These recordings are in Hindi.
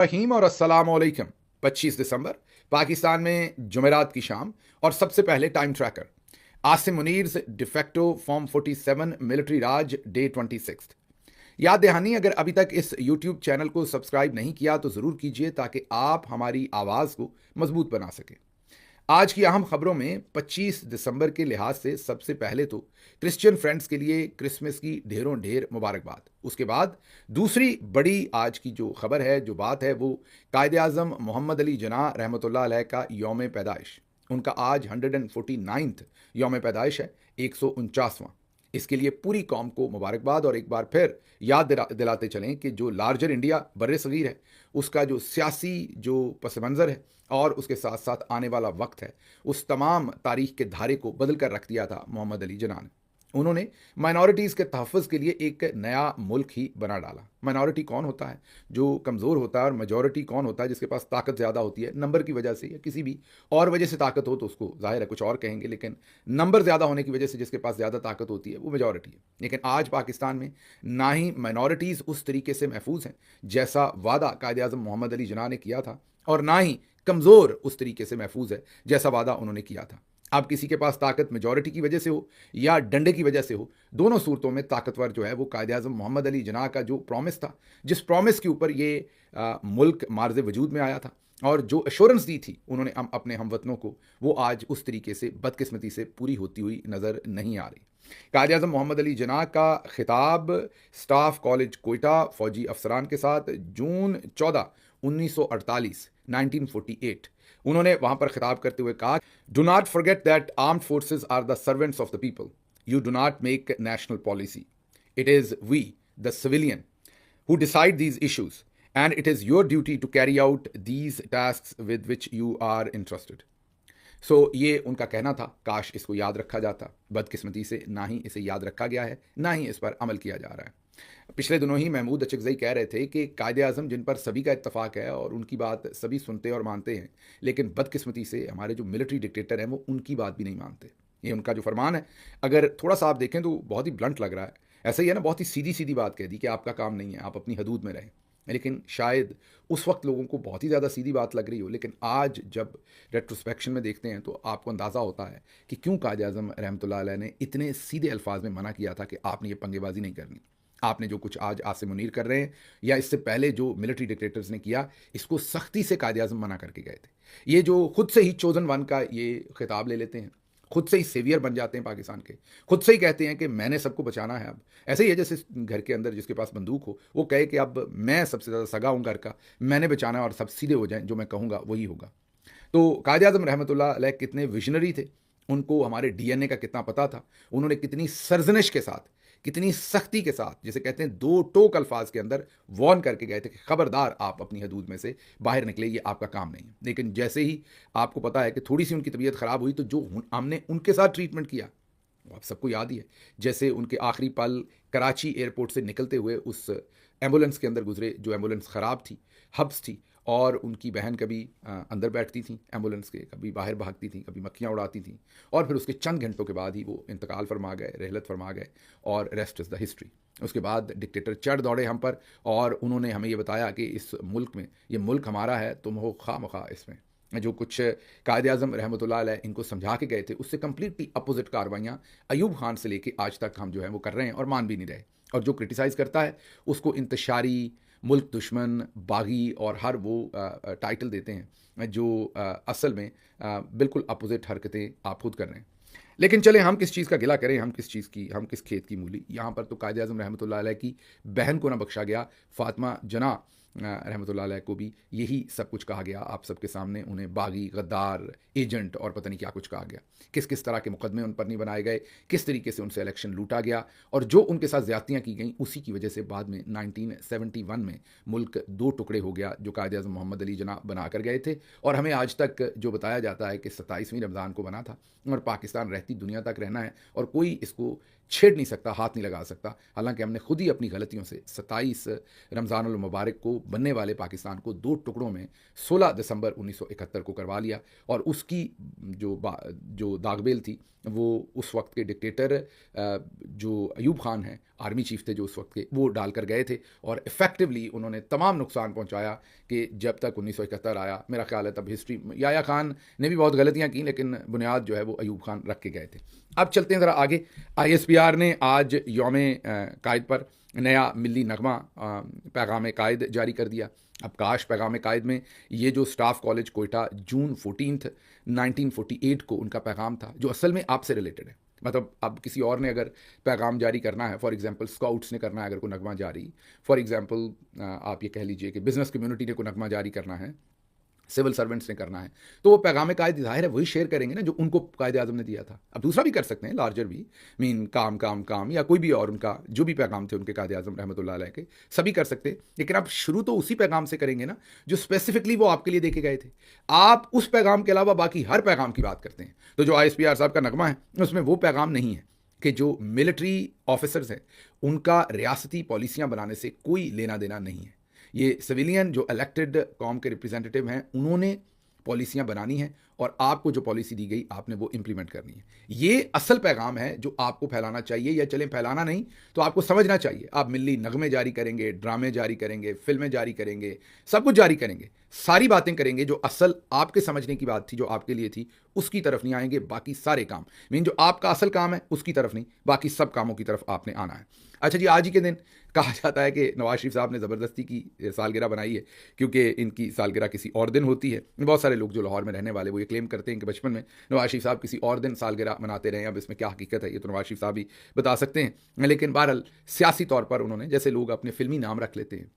रहीम और अस्सलामुअलैकुम। 25 दिसंबर पाकिस्तान में जुमेरात की शाम और सबसे पहले time tracker Asim Munir de facto form 47 military raj day 26। याद दहानी, अगर अभी तक इस यूट्यूब चैनल को सब्सक्राइब नहीं किया तो ज़रूर कीजिए ताकि आप हमारी आवाज़ को मजबूत बना सकें। आज की अहम खबरों में 25 दिसंबर के लिहाज से सबसे पहले तो क्रिश्चियन फ्रेंड्स के लिए क्रिसमस की ढेरों ढेर मुबारकबाद। उसके बाद दूसरी बड़ी आज की जो खबर है, जो बात है, वो कायदे आज़म मोहम्मद अली जना रहमतुल्लाह अलैह का यौम पैदाइश। उनका आज 149th यौम पैदाइश है, 149वां। इसके लिए पूरी कौम को मुबारकबाद। और एक बार फिर याद दिलाते चलें कि जो लार्जर इंडिया बर्रे सगीर है, उसका जो सियासी जो पस मंज़र है और उसके साथ साथ आने वाला वक्त है, उस तमाम तारीख के धारे को बदल कर रख दिया था मोहम्मद अली जिन्ना ने। उन्होंने माइनॉरिटीज़ के तहफ़्फ़ुज़ के लिए एक नया मुल्क ही बना डाला। माइनॉरिटी कौन होता है? जो कमज़ोर होता है। और मेजॉरिटी कौन होता है? जिसके पास ताकत ज़्यादा होती है, नंबर की वजह से या किसी भी और वजह से ताकत हो तो उसको ज़ाहिर है कुछ और कहेंगे, लेकिन नंबर ज़्यादा होने की वजह से जिसके पास ज़्यादा ताकत होती है वो मेजॉरिटी है। लेकिन आज पाकिस्तान में ना ही माइनॉरिटीज़ उस तरीके से महफूज हैं जैसा वादा कायदे आज़म मोहम्मद अली जिन्ना ने किया था, और ना ही कमज़ोर उस तरीके से महफूज है जैसा वादा उन्होंने किया था। अब किसी के पास ताकत मेजॉरिटी की वजह से हो या डंडे की वजह से हो, दोनों सूरतों में ताकतवर जो है वो कायदे आज़म मोहम्मद अली जिन्ना का जो प्रॉमिस था, जिस प्रॉमिस के ऊपर ये मुल्क मार्ज वजूद में आया था और जो एश्योरेंस दी थी उन्होंने अपने हमवतनों को, वो आज उस तरीके से बदकिस्मती से पूरी होती हुई नज़र नहीं आ रही। कायदे आज़म मोहम्मद अली जिन्ना का खिताब स्टाफ कॉलेज कोयटा फौजी अफसरान के साथ जून 14 1948 1948 उन्होंने वहां पर खिताब करते हुए कहा, do not forget that armed forces are the servants of the people, you do not make national policy, it is we the civilian who decide these issues, and it is your duty to carry out these tasks with which you are entrusted. सो ये उनका कहना था। काश इसको याद रखा जाता। बदकिस्मती से ना ही इसे याद रखा गया है, ना ही इस पर अमल किया जा रहा है। पिछले दिनों ही महमूद अचकज़ई कह रहे थे कि कायदे आज़म जिन पर सभी का इत्तफाक है और उनकी बात सभी सुनते और मानते हैं, लेकिन बदकिस्मती से हमारे जो मिलिट्री डिक्टेटर हैं वो उनकी बात भी नहीं मानते। ये उनका जो फरमान है, अगर थोड़ा सा आप देखें तो बहुत ही ब्लंट लग रहा है। ऐसा ही है ना, बहुत ही सीधी सीधी बात कह दी कि आपका काम नहीं है, आप अपनी हदूद में रहें। लेकिन शायद उस वक्त लोगों को बहुत ही ज़्यादा सीधी बात लग रही हो, लेकिन आज जब रेट्रोस्पेक्शन में देखते हैं तो आपको अंदाज़ा होता है कि क्यों कायदे आज़म रहमतुल्लाह अलैह ने इतने सीधे अल्फाज में मना किया था कि आपने ये पंगेबाजी नहीं करनी। आपने जो कुछ आज आसिम मुनीर कर रहे हैं या इससे पहले जो मिलिट्री डिक्टेटर्स ने किया, इसको सख्ती से कायदे आज़म मना करके गए थे। ये जो खुद से ही चोजन वन का ये खिताब ले लेते हैं, खुद से ही सेवियर बन जाते हैं पाकिस्तान के, खुद से ही कहते हैं कि मैंने सबको बचाना है। अब ऐसे ही है जैसे घर के अंदर जिसके पास बंदूक हो वो कहे कि अब मैं सबसे ज़्यादा सगा हूँ घर का, मैंने बचाना है और सब सीधे हो जाएं, जो मैं कहूँगा वही होगा। तो कायदे आज़म रहमतुल्लाह अलैह कितने विजनरी थे, उनको हमारे डीएनए का कितना पता था। उन्होंने कितनी सरजनिश के साथ, कितनी सख्ती के साथ, जिसे कहते हैं दो टोक अल्फाज के अंदर वार्न करके गए थे कि खबरदार आप अपनी हदूद में से बाहर निकले, ये आपका काम नहीं है। लेकिन जैसे ही आपको पता है कि थोड़ी सी उनकी तबीयत ख़राब हुई तो जो हमने उनके साथ ट्रीटमेंट किया वो आप सबको याद ही है। जैसे उनके आखिरी पल कराची एयरपोर्ट से निकलते हुए उस एम्बुलेंस के अंदर गुजरे, जो एम्बुलेंस ख़राब थी, हब्स थी, और उनकी बहन कभी अंदर बैठती थी एम्बुलेंस के, कभी बाहर भागती थी, कभी मक्खियाँ उड़ाती थी, और फिर उसके चंद घंटों के बाद ही वो इंतकाल फरमा गए, रहलत फरमा गए, और रेस्ट इज़ द हिस्ट्री। उसके बाद डिक्टेटर चढ़ दौड़े हम पर और उन्होंने हमें ये बताया कि इस मुल्क में, ये मुल्क हमारा है, तुम हो खामखा इसमें। जो कुछ कायदे आज़म रहमतुल्लाह अलैह इनको समझा के गए थे, उससे कम्प्लीटली अपोजिट कार्रवाइयाँ अयूब खान से लेके आज तक हम जो है वो कर रहे हैं और मान भी नहीं रहे। और जो क्रिटिसाइज़ करता है उसको इंतशारी, मुल्क दुश्मन, बागी और हर वो टाइटल देते हैं जो असल में बिल्कुल अपोजिट हरकतें आप खुद कर रहे हैं। लेकिन चलें, हम किस चीज़ का गिला करें, हम किस खेत की मूली। यहाँ पर तो कायदे आज़म रहमतुल्लाह अलैह की बहन को ना बख्शा गया, फ़ातिमा जना रहमतुल्लाह अलैह को भी यही सब कुछ कहा गया। आप सबके सामने उन्हें बागी, गद्दार, एजेंट और पता नहीं क्या कुछ कहा गया। किस किस तरह के मुकदमे उन पर नहीं बनाए गए, किस तरीके से उनसे इलेक्शन लूटा गया, और जो उनके साथ ज़्यादतियाँ की गई उसी की वजह से बाद में 1971 में मुल्क दो टुकड़े हो गया, जो कायदे आज़म मोहम्मद अली जना बना कर गए थे। और हमें आज तक जो बताया जाता है कि 27वीं रमज़ान को बना था और पाकिस्तान रहती दुनिया तक रहना है और कोई इसको छेड़ नहीं सकता, हाथ नहीं लगा सकता। हालांकि हमने खुद ही अपनी गलतियों से 27 रमज़ानुल मुबारक को बनने वाले पाकिस्तान को दो टुकड़ों में 16 दिसंबर 1971 को करवा लिया। और उसकी जो दागबेल थी वो उस वक्त के डिक्टेटर जो अयूब खान हैं आर्मी चीफ थे जो उस वक्त के, वो डालकर गए थे और इफेक्टिवली उन्होंने तमाम नुकसान पहुंचाया कि जब तक 1971 आया, मेरा ख्याल है तब हिस्ट्री, याया खान ने भी बहुत गलतियां की लेकिन बुनियाद जो है वो अयूब खान रख के गए थे। अब चलते हैं ज़रा आगे। ISPR ने आज यौम कायद पर नया मिली नगमा पैगाम कायद जारी कर दिया। अब काश पैगाम कायद में ये जो स्टाफ कॉलेज कोयटा जून 14 1948 को उनका पैगाम था, जो असल में आपसे रिलेटेड है, मतलब अब किसी और ने अगर पैगाम जारी करना है, फॉर एग्जांपल स्काउट्स ने करना है अगर कोई नगमा जारी, फॉर एग्जांपल आप ये कह लीजिए कि बिजनेस कम्युनिटी ने कोई नगमा जारी करना है, सिविल सर्वेंट्स ने करना है, तो वो पैगाम कायद ज़ाहिर है वही शेयर करेंगे ना जो उनको कायद आज़म ने दिया था। अब दूसरा भी कर सकते हैं, लार्जर भी, मीन काम काम काम, या कोई भी और उनका जो भी पैगाम थे उनके कायद आज़म रहमतुल्लाह अलैह के, सभी कर सकते हैं। लेकिन आप शुरू तो उसी पैगाम से करेंगे ना जो स्पेसिफिकली वो आपके लिए देके गए थे। आप उस पैगाम के अलावा बाकी हर पैगाम की बात करते हैं। तो जो ISPR साहब का नगमा है उसमें वो पैगाम नहीं है कि जो मिलिट्री ऑफिसर्स हैं उनका रियासती पॉलिसियाँ बनाने से कोई लेना देना नहीं है। ये सिविलियन जो इलेक्टेड कौम के रिप्रेजेंटेटिव हैं उन्होंने पॉलिसियां बनानी हैं और आपको जो पॉलिसी दी गई आपने वो इंप्लीमेंट करनी है। ये असल पैगाम है जो आपको फैलाना चाहिए, या चलें फैलाना नहीं तो आपको समझना चाहिए। आप मिली नगमे जारी करेंगे, ड्रामे जारी करेंगे, फिल्में जारी करेंगे, सब कुछ जारी करेंगे, सारी बातें करेंगे, जो असल आपके समझने की बात थी, जो आपके लिए थी, उसकी तरफ नहीं आएंगे। बाकी सारे काम, मीन जो आपका असल काम है उसकी तरफ नहीं, बाकी सब कामों की तरफ आपने आना है। अच्छा जी, आज ही के दिन कहा जाता है कि नवाज शरीफ साहब ने ज़बरदस्ती की सालगिरह बनाई है क्योंकि इनकी सालगिरह किसी और दिन होती है। बहुत सारे लोग जो लाहौर में रहने वाले वो ये क्लेम करते हैं कि बचपन में नवाज शरीफ साहब किसी और दिन सालगिरह मनाते रहे। अब इसमें क्या हकीकत है ये तो नवाज शरीफ साहब ही बता सकते हैं। लेकिन बहरहाल सियासी तौर पर उन्होंने, जैसे लोग अपने फिल्मी नाम रख लेते हैं,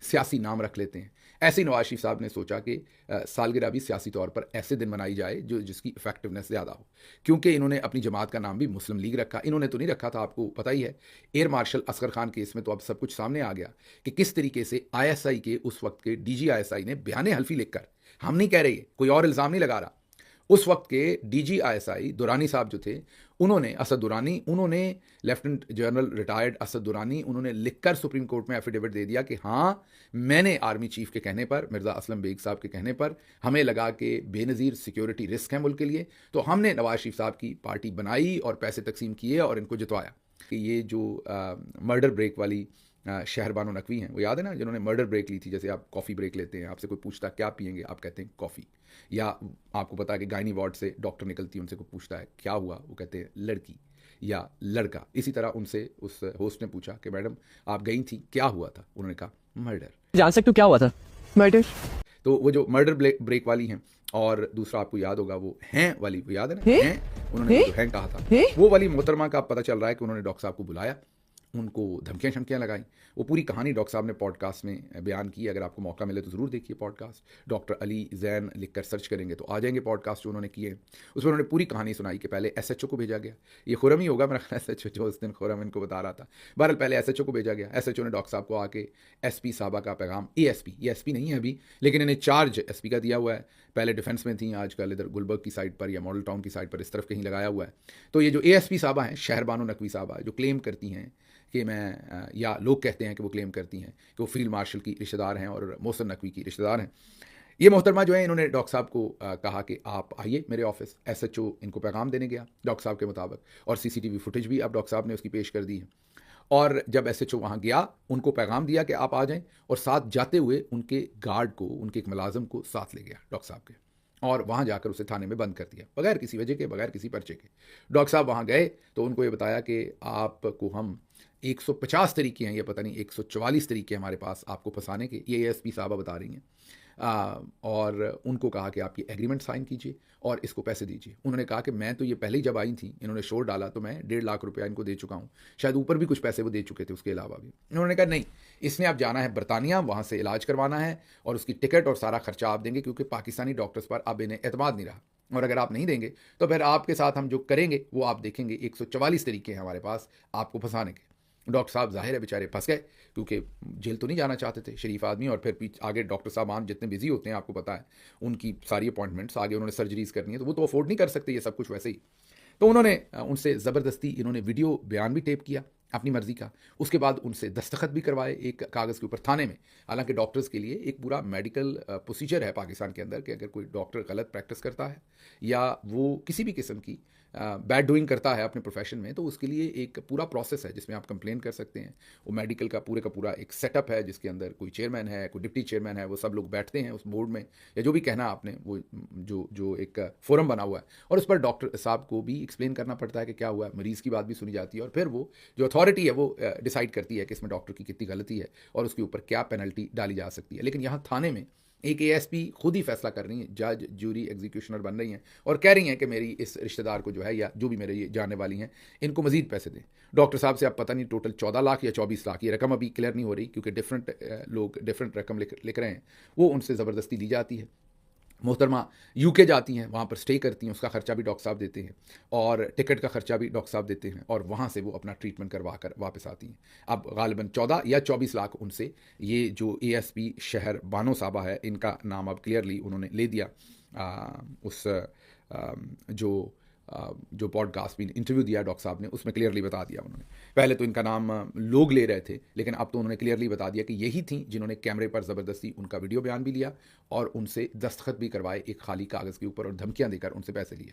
सियासी नाम रख लेते हैं, ऐसे ही नवाज शरीफ साहब ने सोचा कि सालगिरह भी सियासी तौर पर ऐसे दिन मनाई जाए जो जिसकी इफेक्टिवनेस ज़्यादा हो। क्योंकि इन्होंने अपनी जमात का नाम भी मुस्लिम लीग रखा। इन्होंने तो नहीं रखा था, आपको पता ही है, air marshal Asghar Khan case में तो अब सब कुछ सामने आ गया कि किस तरीके से ISI के उस वक्त के DG ISI ने बयान हल्फी लिखकर, हम नहीं कह रहे, कोई और इल्ज़ाम नहीं लगा रहा, उस वक्त के DG ISI दुरानी साहब जो थे, उन्होंने, असद दुरानी, उन्होंने, lieutenant general retired Asad Durrani, उन्होंने लिखकर सुप्रीम कोर्ट में एफिडेविट दे दिया कि हाँ, मैंने आर्मी चीफ के कहने पर, मिर्ज़ा असलम बेग साहब के कहने पर, हमें लगा कि बेनज़ीर सिक्योरिटी रिस्क है मुल्क के लिए, तो हमने नवाज शरीफ साहब की पार्टी बनाई और पैसे तकसीम किए और इनको जितवाया। कि ये जो मर्डर ब्रेक वाली शहर बानो नकवी हैं, वो याद है ना, जिन्होंने मर्डर ब्रेक ली थी। जैसे आप कॉफ़ी ब्रेक लेते हैं, आपसे कोई पूछता क्या पियेंगे, आप कहते हैं कॉफ़ी। या आपको पता है कि गायनी वार्ड से डॉक्टर निकलती है, उनसे कोई पूछता है क्या हुआ, वो कहते हैं लड़की या लड़का। इसी तरह उनसे उस होस्ट ने पूछा कि मैडम आप गई थी, क्या हुआ था, उन्होंने कहा मर्डर। जान सकते हो क्या हुआ था? मर्डर। तो वो जो मर्डर ब्रेक वाली हैं, और दूसरा आपको याद होगा वो हैं वाली, वो याद है ना, हैं, उन्होंने जो हैं कहा था, वो वाली मोहतरमा का पता चल रहा है कि उन्होंने डॉक्टर साहब को बुलाया, उनको धमकियाँ शमकियाँ लगाई। वो पूरी कहानी डॉक्टर साहब ने पॉडकास्ट में बयान की। अगर आपको मौका मिले तो ज़रूर देखिए पॉडकास्ट, डॉक्टर अली जैन लिखकर सर्च करेंगे तो आ जाएंगे पॉडकास्ट जो उन्होंने किए। उसमें उन्होंने पूरी कहानी सुनाई कि पहले SHO को भेजा गया, ये खुरम ही होगा मेरा ख्याल, SHO जो उस दिन खुरम इनको बता रहा था। बहरहाल पहले SHO को भेजा गया, SHO ने डॉक्टर साहब को आके SP साहबा का पैगाम, ASP, ये SP नहीं है अभी, लेकिन इन्हें चार्ज SP का दिया हुआ है। पहले डिफेंस में थी, आजकल इधर गुलबर्ग की साइड पर या मॉडल टाउन की साइड पर इस तरफ कहीं लगाया हुआ है। तो ये जो ASP साहबा हैं, शहर बानो नकवी साहबा, जो क्लेम करती हैं कि मैं, या लोग कहते हैं कि वो क्लेम करती हैं कि वो फील्ड मार्शल की रिश्तेदार हैं और मोहसिन नकवी की रिश्तेदार हैं। ये मोहतरमा जो है, इन्होंने डॉक्टर साहब को कहा कि आप आइए मेरे ऑफिस। SHO इनको पैगाम देने गया डॉक्टर साहब के मुताबिक, और CCTV फुटेज भी अब डॉक्टर साहब ने उसकी पेश कर दी है। और जब SHO वहाँ गया, उनको पैगाम दिया कि आप आ जाएं, और साथ जाते हुए उनके गार्ड को, उनके एक मुलाजिम को साथ ले गया डॉक्टर साहब के, और वहाँ जाकर उसे थाने में बंद कर दिया बगैर किसी वजह के, बगैर किसी पर्चे के। डॉक्टर साहब वहाँ गए तो उनको ये बताया कि आपको हम 150 तरीके हैं, ये पता नहीं 144 तरीके हमारे पास आपको फंसाने के, ये ASP साहबा बता रही हैं। और उनको कहा कि आप ये एग्रीमेंट साइन कीजिए और इसको पैसे दीजिए। उन्होंने कहा कि मैं तो ये पहले ही जब आई थी, इन्होंने शोर डाला तो मैं 1.5 लाख रुपया इनको दे चुका हूँ, शायद ऊपर भी कुछ पैसे वो दे चुके थे उसके अलावा भी। उन्होंने कहा नहीं, इसने आप जाना है बरतानिया, वहाँ से इलाज करवाना है और उसकी टिकट और सारा खर्चा आप देंगे, क्योंकि पाकिस्तानी डॉक्टर्स पर अब इन्हें एतमाद नहीं रहा, और अगर आप नहीं देंगे तो फिर आपके साथ हम जो करेंगे वो आप देखेंगे। 144 तरीके हैं हमारे पास आपको फंसाने के। डॉक्टर साहब जाहिर है बेचारे फंस गए, क्योंकि जेल तो नहीं जाना चाहते थे, शरीफ आदमी, और फिर आगे डॉक्टर साहब आम जितने बिजी होते हैं आपको पता है, उनकी सारी अपॉइंटमेंट्स, आगे उन्होंने सर्जरीज करनी है, तो वो तो अफोर्ड नहीं कर सकते ये सब कुछ वैसे ही। तो उन्होंने उनसे ज़बरदस्ती, इन्होंने वीडियो बयान भी टेप किया अपनी मर्जी का, उसके बाद उनसे दस्तखत भी करवाए एक कागज़ के ऊपर थाने में। हालांकि डॉक्टर्स के लिए एक पूरा मेडिकल प्रोसीजर है पाकिस्तान के अंदर कि अगर कोई डॉक्टर गलत प्रैक्टिस करता है या वो किसी भी किस्म की बैड डूइंग करता है अपने प्रोफेशन में, तो उसके लिए एक पूरा प्रोसेस है जिसमें आप कंप्लेन कर सकते हैं। वो मेडिकल का पूरा एक सेटअप है जिसके अंदर कोई चेयरमैन है, कोई डिप्टी चेयरमैन है, वो सब लोग बैठते हैं उस बोर्ड में, या जो भी कहना आपने, वो जो एक फोरम बना हुआ है, और उस पर डॉक्टर साहब को भी एक्सप्लेन करना पड़ता है कि क्या हुआ है, मरीज़ की बात भी सुनी जाती है, और फिर वो जो अथॉरिटी है वो डिसाइड करती है कि इसमें डॉक्टर की कितनी गलती है और उसके ऊपर क्या पेनल्टी डाली जा सकती है। लेकिन यहाँ थाने में एक एएसपी खुद ही फैसला कर रही हैं, जज जूरी एग्जीक्यूशनर बन रही हैं और कह रही हैं कि मेरी इस रिश्तेदार को जो है, या जो भी मेरे ये जानने वाली हैं, इनको मजीद पैसे दें। डॉक्टर साहब से आप पता नहीं टोटल 14 लाख या 24 लाख, ये रकम अभी क्लियर नहीं हो रही क्योंकि डिफरेंट लोग डिफरेंट रकम लिख रहे हैं, वो उनसे ज़बरदस्ती ली जाती है। मोहतरमा यूके जाती हैं, वहाँ पर स्टे करती हैं, उसका खर्चा भी डॉक्टर साहब देते हैं, और टिकट का खर्चा भी डॉक्टर साहब देते हैं, और वहाँ से वो अपना ट्रीटमेंट करवा कर वापस आती हैं। अब गालिबन 14 या 24 लाख उनसे ये जो एएसपी शहर बानो साहबा है, इनका नाम अब क्लियरली उन्होंने ले दिया जो पॉडकास्ट भी इंटरव्यू दिया डॉक्टर साहब ने, उसमें क्लियरली बता दिया उन्होंने। पहले तो इनका नाम लोग ले रहे थे, लेकिन अब तो उन्होंने क्लियरली बता दिया कि यही थी जिन्होंने कैमरे पर ज़बरदस्ती उनका वीडियो बयान भी लिया और उनसे दस्तखत भी करवाए एक खाली कागज़ के ऊपर, और धमकियां देकर उनसे पैसे लिए।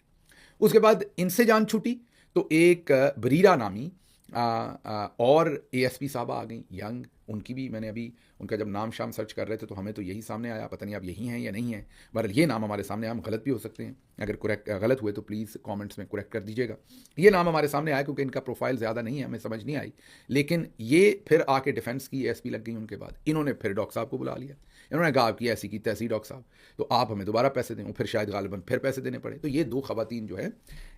उसके बाद इनसे जान छूटी तो एक बरीरा नामी और एएसपी साहबा आ गई, यंग। उनकी भी मैंने अभी उनका जब नाम शाम सर्च कर रहे थे तो हमें तो यही सामने आया, पता नहीं अब यही हैं या नहीं है, बहरहाल ये नाम हमारे सामने आया। हम गलत भी हो सकते हैं, अगर गलत हुए तो प्लीज़ कमेंट्स में करेक्ट कर दीजिएगा। ये नाम हमारे सामने आया क्योंकि इनका प्रोफाइल ज़्यादा नहीं है, हमें समझ नहीं आई, लेकिन ये फिर आके डिफेंस की एएसपी लग गई उनके बाद। इन्होंने फिर डॉक्टर साहब को बुला लिया, इन्होंने कहा कि ऐसी की तैसी डॉक्टर साहब, तो आप हमें दोबारा पैसे दें। फिर शायद गालिबन फिर पैसे देने पड़े। तो ये दो खवातीन जो है,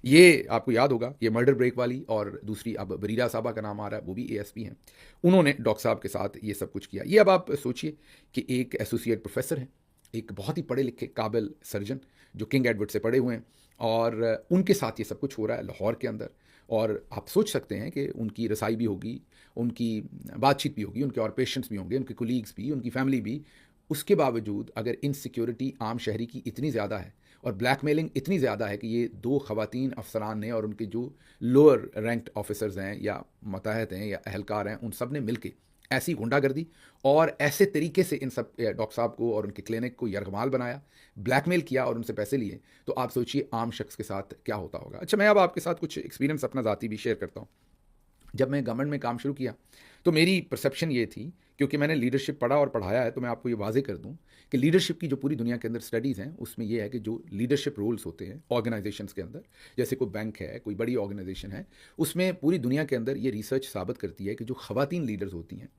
ये आपको याद होगा, ये मर्डर ब्रेक वाली, और दूसरी अब बरीरा साहबा का नाम आ रहा है, वो भी एएसपी हैं, उन्होंने डॉक्टर साहब के साथ ये सब कुछ किया। ये अब आप सोचिए कि एक एसोसिएट प्रोफेसर हैं, एक बहुत ही पढ़े लिखे काबिल सर्जन जो किंग एडवर्ड से पढ़े हुए हैं, और उनके साथ ये सब कुछ हो रहा है लाहौर के अंदर। और आप सोच सकते हैं कि उनकी रसाई भी होगी, उनकी बातचीत भी होगी, उनके और पेशेंट्स भी होंगे, उनके कोलीग्स भी, उनकी फैमिली भी। उसके बावजूद अगर इनसिक्योरिटी आम शहरी की इतनी ज़्यादा है और ब्लैकमेलिंग इतनी ज़्यादा है कि ये दो खवातीन अफसरान ने और उनके जो लोअर रैंक्ड ऑफिसर्स हैं या मतहत हैं या अहलकार हैं, उन सब ने मिल के ऐसी गुंडागर्दी और ऐसे तरीके से इन सब डॉक्टर साहब को और उनके क्लिनिक को यरगमाल बनाया, ब्लैकमेल किया और उनसे पैसे लिए, तो आप सोचिए आम शख्स के साथ क्या होता होगा। अच्छा, मैं अब आपके साथ कुछ एक्सपीरियंस अपना ज़ाती भी शेयर करता हूँ। जब मैं गवर्नमेंट में काम शुरू किया तो मेरी परसेप्शन ये थी, क्योंकि मैंने लीडरशिप पढ़ा और पढ़ाया है, तो मैं आपको ये वाजे कर दूं कि लीडरशिप की जो पूरी दुनिया के अंदर स्टडीज़ हैं, उसमें ये है कि जो लीडरशिप रोल्स होते हैं ऑर्गेनाइजेशंस के अंदर, जैसे कोई बैंक है, कोई बड़ी ऑर्गेनाइजेशन है, उसमें पूरी दुनिया के अंदर ये रिसर्च साबित करती है कि जो खवातीन लीडर्स होती हैं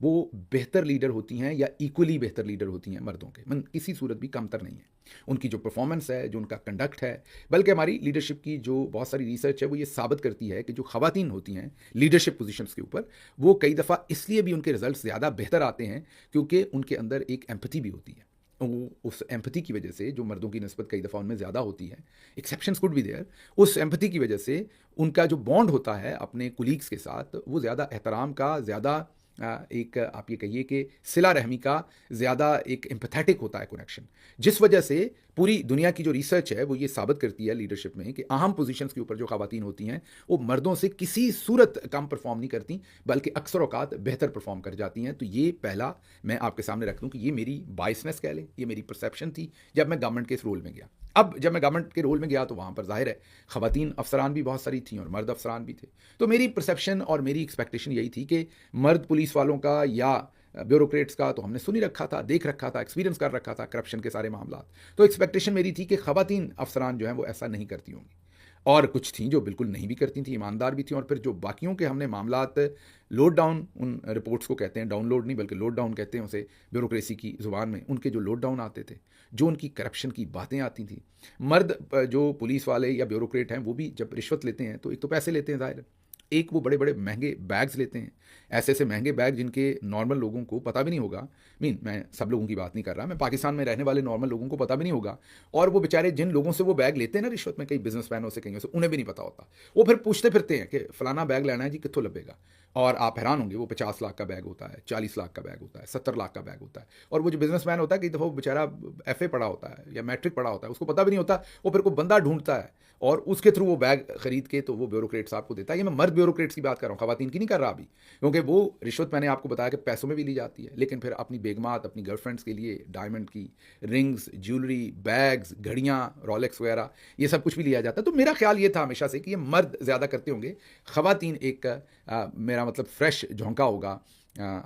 वो बेहतर लीडर होती हैं या इक्वली बेहतर लीडर होती हैं मर्दों के, मन किसी सूरत भी कमतर नहीं है। उनकी जो परफॉर्मेंस है, जो उनका कंडक्ट है, बल्कि हमारी लीडरशिप की जो बहुत सारी रिसर्च है वो ये साबित करती है कि जो खवातीन होती हैं लीडरशिप पोजीशंस के ऊपर, वो कई दफ़ा इसलिए भी उनके रिजल्ट ज़्यादा बेहतर आते हैं क्योंकि उनके अंदर एक एम्पैथी भी होती है। उस एम्पैथी की वजह से, जो मर्दों की निस्बत कई दफ़ा उनमें ज़्यादा होती है, एक्सेप्शंस कुड बी देयर, उस एम्पैथी की वजह से उनका जो बॉन्ड होता है अपने कुलीग्स के साथ, वो ज़्यादा एहतराम का, ज़्यादा एक आप ये कहिए कि सिला रहमी का, ज़्यादा एक एम्पैथेटिक होता है कनेक्शन, जिस वजह से पूरी दुनिया की जो रिसर्च है वो ये साबित करती है लीडरशिप में कि अहम पोजीशंस के ऊपर जो खवातीन होती हैं वो मर्दों से किसी सूरत कम परफॉर्म नहीं करती, बल्कि अक्सर औकात बेहतर परफॉर्म कर जाती हैं। तो ये पहला मैं आपके सामने रख दूं कि ये मेरी बायसनेस कह लें, ये मेरी परसेप्शन थी जब मैं गवर्नमेंट के इस रोल में गया। अब जब मैं गवर्नमेंट के रोल में गया तो वहाँ पर जाहिर है खवातीन अफसरान भी बहुत सारी थी और मर्द अफसरान भी थे। तो मेरी परसेप्शन और मेरी एक्सपेक्टेशन यही थी कि मर्द पुलिस वालों का या ब्यूरोक्रेट्स का तो हमने सुन ही रखा था, देख रखा था, एक्सपीरियंस कर रखा था करप्शन के सारे मामला। तो एक्सपेक्टेशन मेरी थी कि खवातीन अफसरान जो हैं वो ऐसा नहीं करती होंगी, और कुछ थी जो बिल्कुल नहीं भी करती थी, ईमानदार भी थी। और फिर जो बाकियों के हमने मामलात लोड डाउन, उन रिपोर्ट्स को कहते हैं, डाउनलोड नहीं बल्कि लोड डाउन कहते हैं उसे ब्यूरोक्रेसी की ज़ुबान में, उनके जो लोड डाउन आते थे, जो उनकी करप्शन की बातें आती थी। मर्द जो पुलिस वाले या ब्यूरोक्रेट हैं वो भी जब रिश्वत लेते हैं तो एक तो पैसे लेते हैं ज़ाहिर, एक वो बड़े बड़े महंगे बैग्स लेते हैं, ऐसे ऐसे महंगे बैग जिनके नॉर्मल लोगों को पता भी नहीं होगा। मैं सब लोगों की बात नहीं कर रहा, मैं पाकिस्तान में रहने वाले नॉर्मल लोगों को पता भी नहीं होगा। और वो बेचारे जिन लोगों से वो बैग लेते हैं ना रिश्वत में, कई बिजनेसमैनों से, कहीं से, उन्हें भी नहीं पता होता। वो फिर पूछते फिरते हैं कि फलाना बैग लेना है जी, कित्थों लभेगा। और आप हैरान होंगे, वो 50 लाख का बैग होता है, 40 लाख का बैग होता है, 70 लाख का बैग होता है। और वो जो बिजनेसमैन होता है, कई दफ़ा वो बेचारा FA पढ़ा होता है या मैट्रिक पढ़ा होता है, उसको पता भी नहीं होता, वो फिर को बंदा ढूंढता है और उसके थ्रू वो बैग खरीद के तो वो ब्यूरोक्रेट साहब को देता है। ये मैं मर्द ब्यूरोक्रेट्स की बात कर रहा हूँ, खवातीन की नहीं कर रहा अभी, क्योंकि वो रिश्वत मैंने आपको बताया कि पैसों में भी ली जाती है, लेकिन फिर अपनी बेगमात, अपनी गर्लफ्रेंड्स के लिए डायमंड की रिंग्स, ज्वेलरी, बैग्स, घड़ियाँ, रॉलेक्स वगैरह, ये सब कुछ भी लिया जाता है। तो मेरा ख्याल ये था हमेशा से कि ये मर्द ज़्यादा करते होंगे, खवातीन एक मेरा मतलब फ्रेश झोंका होगा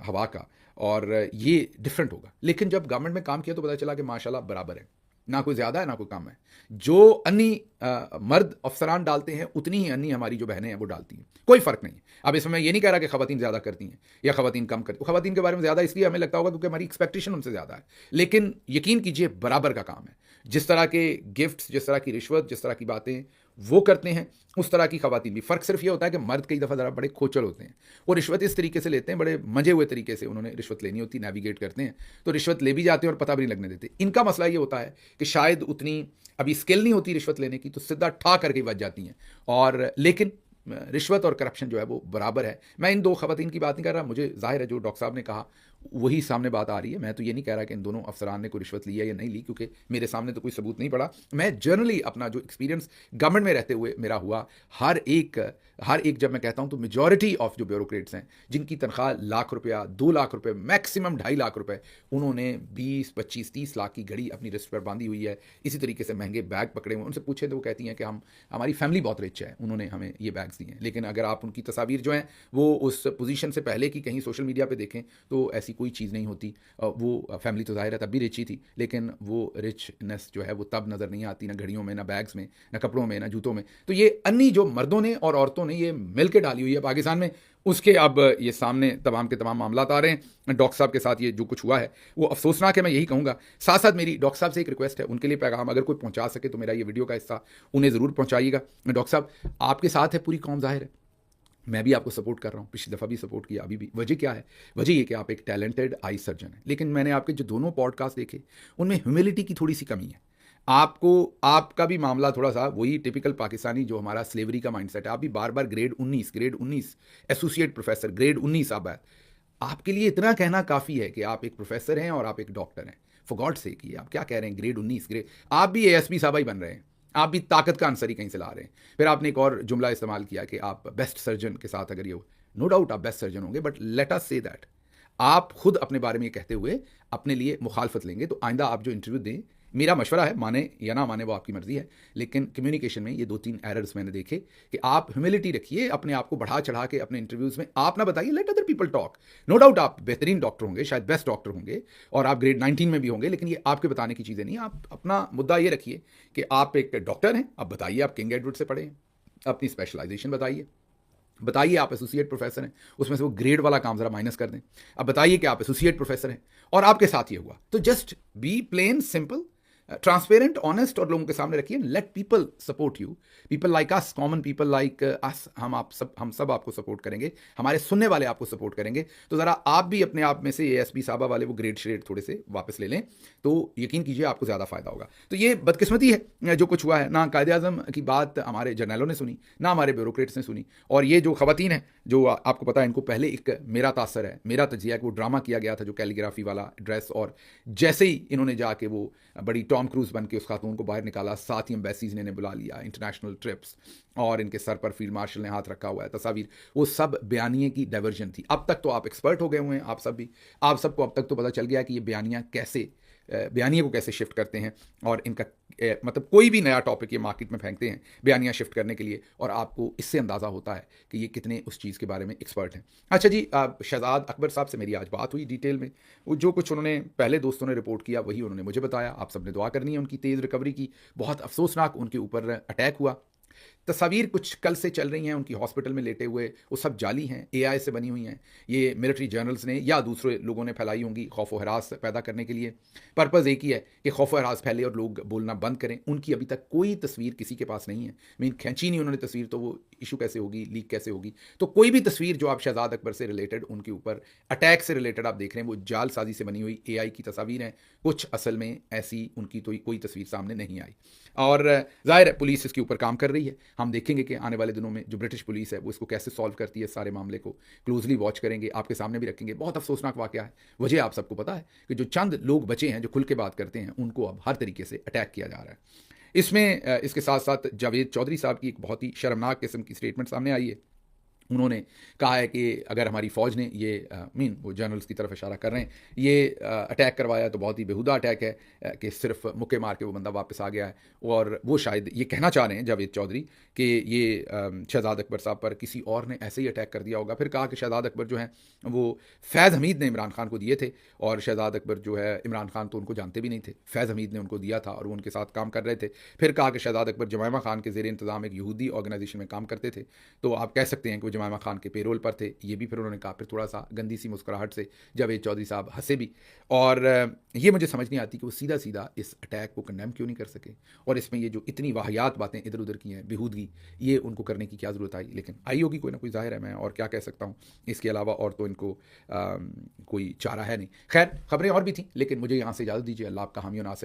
हवा का, और ये डिफरेंट होगा। लेकिन जब गवर्नमेंट में काम किया तो पता चला कि माशाल्लाह बराबर है, ना कोई ज़्यादा है ना कोई कम है। जो अन्नी मर्द अफसरान डालते हैं उतनी ही अन्नी हमारी जो बहनें हैं वो डालती हैं, कोई फ़र्क नहीं है। अब इसमें ये नहीं कह रहा कि ख़वातीन ज़्यादा करती हैं या ख़वातीन कम करती हैं, ख़वातीन के बारे में ज़्यादा इसलिए हमें लगता होगा क्योंकि हमारी एक्सपेक्टेशन उनसे ज़्यादा है, लेकिन यकीन कीजिए बराबर का काम है। जिस तरह के गिफ्ट्स, जिस तरह की रिश्वत, जिस तरह की बातें वो करते हैं, उस तरह की खवातीन भी। फ़र्क सिर्फ ये होता है कि मर्द कई दफ़ा ज़रा बड़े खोचल होते हैं, वो रिश्वत इस तरीके से लेते हैं, बड़े मजे हुए तरीके से उन्होंने रिश्वत लेनी होती, नेविगेट करते हैं, तो रिश्वत ले भी जाते हैं और पता भी नहीं लगने देते। इनका मसला ये होता है कि शायद उतनी अभी स्किल नहीं होती रिश्वत लेने की, तो सीधा ठा करके बच जाती हैं। और लेकिन रिश्वत और करप्शन जो है वो बराबर है। मैं इन दो खवातीन की बात नहीं कर रहा, मुझे जाहिर है जो डॉक्टर साहब ने कहा वही सामने बात आ रही है। मैं तो ये नहीं कह रहा कि इन दोनों अफसरान ने कोई रिश्वत ली है या नहीं ली, क्योंकि मेरे सामने तो कोई सबूत नहीं पड़ा। मैं जनरली अपना जो एक्सपीरियंस गवर्नमेंट में रहते हुए मेरा हुआ, हर एक जब मैं कहता हूं तो मेजॉरिटी ऑफ जो ब्यूरोक्रेट्स हैं जिनकी तनख्वाह लाख रुपया, 2 लाख रुपए, मैक्सिमम 2.5 लाख रुपए, उन्होंने 20, 25, 30 लाख की घड़ी अपनी रिस्ट पर बांधी हुई है। इसी तरीके से महंगे बैग पकड़े हुए। उनसे पूछे तो वो कहती हैं कि हमारी फैमिली बहुत रिच है, उन्होंने हमें ये बैग्स दिए हैं। लेकिन अगर आप उनकी तस्वीर जो हैं वो उस पोजीशन से पहले की कहीं सोशल मीडिया पे देखें तो ऐसी कोई चीज़ नहीं होती। वो फैमिली तो ज़ाहिर है तब भी रिच ही थी, लेकिन वो रिचनेस जो है वो तब नज़र नहीं आती, ना घड़ियों में, ना बैग्स में, ना कपड़ों में, ना जूतों में। तो ये अन्नी जो मर्दों ने और औरतों ने ये मिल के डाली हुई है पाकिस्तान में, उसके अब ये सामने तमाम के तमाम मामला आ रहे हैं। डॉक्टर साहब के साथ ये जो कुछ हुआ है वो अफसोसनाक है, मैं यही कहूँगा। साथ साथ मेरी डॉक्टर साहब से एक रिक्वेस्ट है, उनके लिए पैगाम अगर कोई पहुँचा सके तो मेरा ये वीडियो का हिस्सा उन्हें ज़रूर पहुँचाइएगा। डॉक्टर साहब, आपके साथ है पूरी कौम, ज़ाहिर है मैं भी आपको सपोर्ट कर रहा हूँ, पिछली दफ़ा भी सपोर्ट किया, अभी भी। वजह क्या है? वजह ये कि आप एक टैलेंटेड आई सर्जन हैं, लेकिन मैंने आपके जो दोनों पॉडकास्ट देखे उनमें ह्यूमिलिटी की थोड़ी सी कमी है। आपका भी मामला थोड़ा सा वही टिपिकल पाकिस्तानी जो हमारा स्लेवरी का माइंडसेट है। आप भी बार बार ग्रेड 19 एसोसिएट प्रोफेसर, ग्रेड 19 आपके लिए इतना कहना काफ़ी है कि आप एक प्रोफेसर हैं और आप एक डॉक्टर हैं। फॉर गॉड सेक, ये आप क्या कह रहे हैं? ग्रेड 19 ग्रेड, आप भी ASP साहब ही बन रहे हैं, आप भी ताकत का आंसर ही कहीं से ला रहे हैं। फिर आपने एक और जुमला इस्तेमाल किया कि आप बेस्ट सर्जन के साथ अगर ये हो, नो डाउट आप बेस्ट सर्जन होंगे, but let us say that आप खुद अपने बारे में ये कहते हुए अपने लिए मुखालफत लेंगे, तो आइंदा आप जो इंटरव्यू दें, मेरा मशवरा है, माने या ना माने वो आपकी मर्जी है, लेकिन कम्युनिकेशन में ये 2-3 एरर्स मैंने देखे कि आप ह्यूमिलिटी रखिए, अपने आप को बढ़ा चढ़ा के अपने इंटरव्यूज़ में आप ना बताइए, let other people talk. No doubt आप बेहतरीन डॉक्टर होंगे, शायद बेस्ट डॉक्टर होंगे, और आप ग्रेड 19 में भी होंगे, लेकिन ये आपके बताने की चीज़ें नहीं। आप अपना मुद्दा ये रखिए कि आप एक डॉक्टर हैं, आप बताइए आप किंग एडवर्ड से पढ़े हैं, अपनी स्पेशलाइजेशन बताइए आप एसोसिएट प्रोफेसर हैं, उसमें से वो ग्रेड वाला काम ज़रा माइनस कर दें। अब बताइए कि आप एसोसिएट प्रोफेसर हैं और आपके साथ ये हुआ, तो just be plain simple, transparent, honest, और लोगों के सामने रखिए। Let people support you, people like us, common people like us, हम सब आपको सपोर्ट करेंगे, हमारे सुनने वाले आपको सपोर्ट करेंगे। तो ज़रा आप भी अपने आप में से ASP साहबा वाले वो ग्रेड श्रेड थोड़े से वापस ले लें, तो यकीन कीजिए आपको ज़्यादा फ़ायदा होगा। तो ये बदकिस्मती है जो कुछ हुआ है, ना कायदे आज़म की बात हमारे जर्नलों ने सुनी, ना हमारे ब्यूरोक्रेट्स ने सुनी। और ये जो खवातीन हैं, जो आपको पता है, इनको पहले एक मेरा तासर है, मेरा तजिया है कि वो ड्रामा किया गया था जो कैलीग्राफी वाला ड्रेस, और जैसे ही इन्होंने जाके वो बड़ी टॉम क्रूज बन के उस खातून को बाहर निकाला, साथ ही एम्बेसीज ने बुला लिया, इंटरनेशनल ट्रिप्स, और इनके सर पर फील्ड मार्शल ने हाथ रखा हुआ है, तस्वीर, वो सब बयानिए की डाइवर्जन थी। अब तक तो आप एक्सपर्ट हो गए हुए हैं, आप सबको अब तक तो पता चल गया है कि ये बयानिया को कैसे शिफ्ट करते हैं, और इनका मतलब कोई भी नया टॉपिक ये मार्केट में फेंकते हैं बयानिया शिफ्ट करने के लिए, और आपको इससे अंदाज़ा होता है कि ये कितने उस चीज़ के बारे में एक्सपर्ट हैं। अच्छा जी, शहजाद अकबर साहब से मेरी आज बात हुई डिटेल में, वो जो कुछ उन्होंने पहले दोस्तों ने रिपोर्ट किया वही उन्होंने मुझे बताया। आप सबने दुआ करनी है उनकी तेज़ रिकवरी की। बहुत अफसोसनाक उनके ऊपर अटैक हुआ। तस्वीर कुछ कल से चल रही हैं उनकी हॉस्पिटल में लेटे हुए, वो सब जाली हैं, AI से बनी हुई हैं। ये मिलिट्री जर्नल्स ने या दूसरे लोगों ने फैलाई होंगी खौफ व हरास पैदा करने के लिए। पर्पज़ एक ही है कि खौफ व हरास फैले और लोग बोलना बंद करें। उनकी अभी तक कोई तस्वीर किसी के पास नहीं है, मीन खींची नहीं उन्होंने तस्वीर, तो वो इशू कैसे होगी, लीक कैसे होगी? तो कोई भी तस्वीर जो आप शहजाद अकबर से रिलेटेड, उनके ऊपर अटैक से रिलेटेड आप देख रहे हैं, वो जालसाजी से बनी हुई AI की तस्वीर हैं। कुछ असल में ऐसी उनकी तो कोई तस्वीर सामने नहीं आई, और जाहिर है पुलिस इसके ऊपर काम कर रही है। हम देखेंगे कि आने वाले दिनों में जो ब्रिटिश पुलिस है वो इसको कैसे सॉल्व करती है, सारे मामले को क्लोजली वॉच करेंगे, आपके सामने भी रखेंगे। बहुत अफसोसनाक वाकया है। वजह आप सबको पता है कि जो चंद लोग बचे हैं जो खुल के बात करते हैं, उनको अब हर तरीके से अटैक किया जा रहा है। इसमें इसके साथ साथ जावेद चौधरी साहब की एक बहुत ही शर्मनाक किस्म की स्टेटमेंट सामने आई है। उन्होंने कहा है कि अगर हमारी फ़ौज ने ये वो जर्नल्स की तरफ इशारा कर रहे हैं, ये अटैक करवाया तो बहुत ही बेहुदा अटैक है, कि सिर्फ मुक्के मार के वो बंदा वापस आ गया है। और वो शायद ये कहना चाह रहे हैं जावेद चौधरी कि ये शहजाद अकबर साहब पर किसी और ने ऐसे ही अटैक कर दिया होगा। फिर कहा कि शहजाद अकबर जो हैं वो फैज़ हमीद ने इमरान खान को दिए थे, और शहजाद अकबर जो है इमरान खान तो उनको जानते भी नहीं थे, फैज़ हमीद ने उनको दिया था और वो उनके साथ काम कर रहे थे। फिर कहा कि शहजाद अकबर जमायमा खान के ज़ेर इंतज़ाम एक यहूदी ऑर्गेनाइजेशन में काम करते थे, तो आप कह सकते हैं कि वो जमायमा खान के पेरोल पर थे। ये भी फिर उन्होंने कहा। फिर थोड़ा सा गंदी सी मुस्कुराहट से जावेद चौधरी साहब हंसे भी, और ये मुझे समझ नहीं आती कि वो सीधा सीधा इस अटैक को कंडेम क्यों नहीं कर सके, और इसमें ये जो इतनी वाहियात बातें इधर उधर की हैं, बेहूदगी, ये उनको करने की क्या ज़रूरत आई। लेकिन आई होगी कोई ना कोई, ज़ाहिर है, मैं और क्या कह सकता हूँ इसके अलावा, और तो इनको कोई चारा है नहीं। खैर, खबरें और भी थी, लेकिन मुझे यहाँ से इजाज़त दीजिए। अल्लाह आपका हामी और नासिर।